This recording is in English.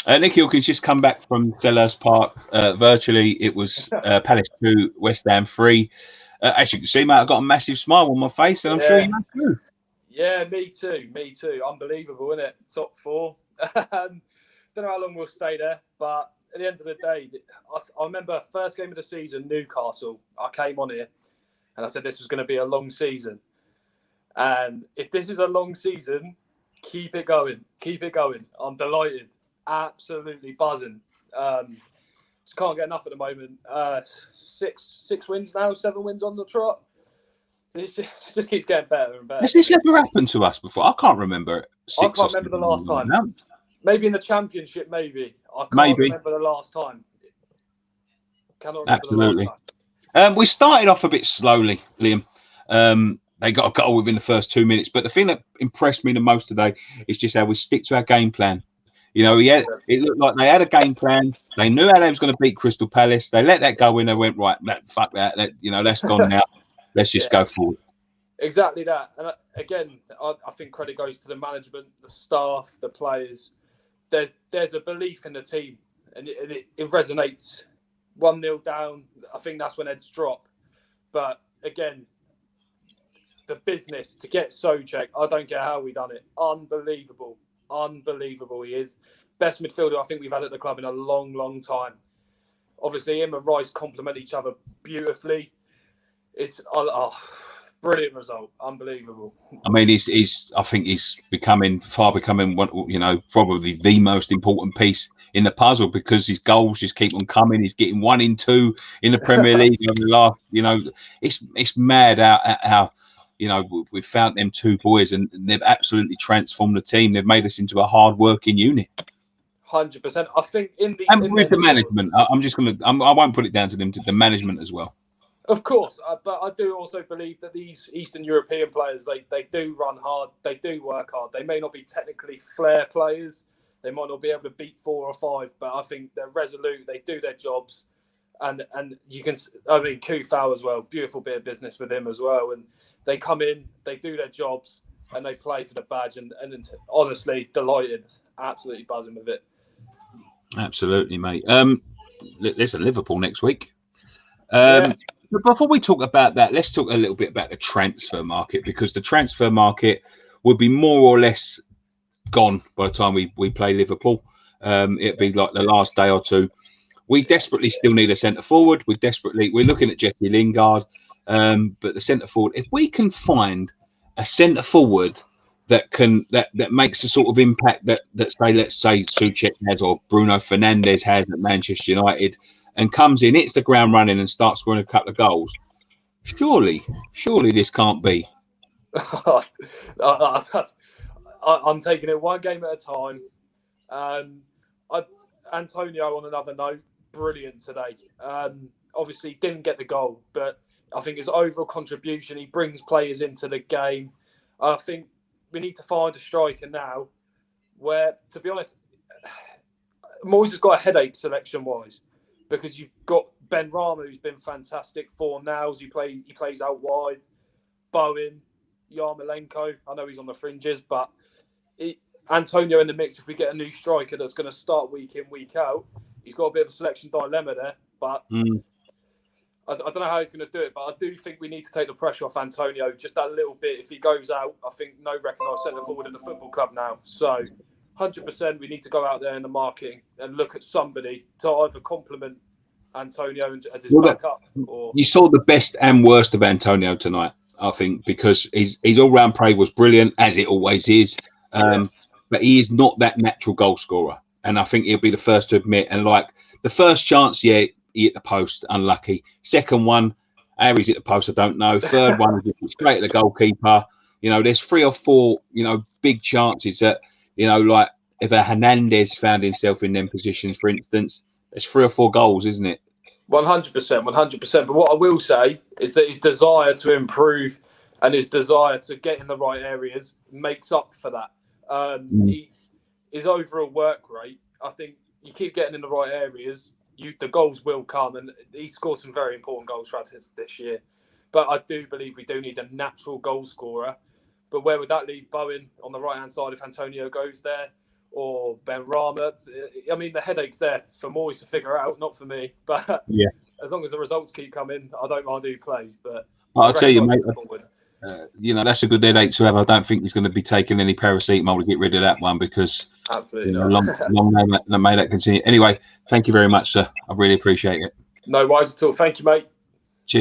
Nicky Hawkins just come back from Selhurst Park. Virtually, it was Palace 2, West Ham 3. As you can see, mate, I've got a massive smile on my face, and I'm sure you Yeah, have too. yeah, me too, me too. Unbelievable, isn't it? Top four. Don't know how long we'll stay there, but at the end of the day, I remember first game of the season, Newcastle. I came on here and I said this was going to be a long season. And if this is a long season, keep it going. Keep it going. I'm delighted. Absolutely buzzing. Just can't get enough at the moment. Six wins now, 7 wins on the trot. It just keeps getting better and better. Has this ever happened to us before? I can't remember I 6 or can't remember 7 the last time. now. Maybe in the championship, maybe. I can't Maybe. remember the last time. Cannot remember Absolutely. the last time. We started off a bit slowly, Liam. They got a goal within the first 2 minutes, but the thing that impressed me the most today is just how we stick to our game plan. You know, it looked like they had a game plan. They knew how they was going to beat Crystal Palace. They let that go in. They went, right, fuck that. That's gone now. Let's just go forward. Exactly that. And again, I think credit goes to the management, the staff, the players. There's a belief in the team, and it resonates. 1-0 down, I think that's when heads drop. But again, the business to get Soucek, I don't care how we done it. Unbelievable. Unbelievable he is. Best midfielder I think we've had at the club in a long, long time. Obviously, him and Rice complement each other beautifully. It's brilliant result. Unbelievable. I mean, I think he's becoming one, probably the most important piece in the puzzle because his goals just keep on coming. He's getting 1 in 2 in the Premier League over the last, it's mad how we've found them 2 boys and they've absolutely transformed the team. They've made us into a hard-working unit. 100%. I think with the management, I won't put it down to them, to the management as well. Of course, but I do also believe that these Eastern European players, they do run hard, they do work hard. They may not be technically flair players, they might not be able to beat 4 or 5, but I think they're resolute, they do their jobs, and you can, Kufau as well, beautiful bit of business with him as well, and they come in, they do their jobs, and they play for the badge, and honestly, delighted, absolutely buzzing with it. Absolutely, mate. There's a Liverpool next week. But before we talk about that, let's talk a little bit about the transfer market, because the transfer market would be more or less gone by the time we play Liverpool. It'd be like the last day or two. We desperately still need a centre forward. We're looking at Jesse Lingard, but the centre forward, if we can find a centre forward that makes the sort of impact that let's say Soucek has or Bruno Fernandes has at Manchester United, and comes in, hits the ground running, and starts scoring a couple of goals. Surely this can't be. I'm taking it one game at a time. Antonio, on another note, brilliant today. Obviously, didn't get the goal, but I think his overall contribution, he brings players into the game. I think we need to find a striker now where, to be honest, Moyes has got a headache selection-wise, because you've got Ben Rama, who's been fantastic. 4 nows, he plays out wide. Bowen, Yarmolenko, I know he's on the fringes, but Antonio in the mix, if we get a new striker that's going to start week in, week out, he's got a bit of a selection dilemma there, but I don't know how he's going to do it, but I do think we need to take the pressure off Antonio just that little bit. If he goes out, I think no recognised centre forward in the football club now. So 100% we need to go out there in the marketing and look at somebody to either complement Antonio as his backup. Or you saw the best and worst of Antonio tonight, I think, because his all-round play was brilliant, as it always is. But he is not that natural goal scorer, and I think he'll be the first to admit. And like the first chance, he hit the post, unlucky. Second one, how he's hit the post, I don't know. Third one, straight at the goalkeeper. There's 3 or 4, big chances that, like if a Hernandez found himself in them positions, for instance, there's 3 or 4 goals, isn't it? 100%, 100%. But what I will say is that his desire to improve and his desire to get in the right areas makes up for that. His overall work rate, I think you keep getting in the right areas, the goals will come, and he scored some very important goals for us this year. But I do believe we do need a natural goal scorer. But where would that leave Bowen on the right-hand side if Antonio goes there? or Ben Rama. I mean, the headache's there for Moyes to figure out, not for me. But Yeah. as long as the results keep coming, I don't mind who plays. But I'll tell you, mate. That's a good headache to have. I don't think he's going to be taking any paracetamol to get rid of that one because absolutely long may that continue. Anyway, thank you very much, sir. I really appreciate it. No worries at all. Thank you, mate.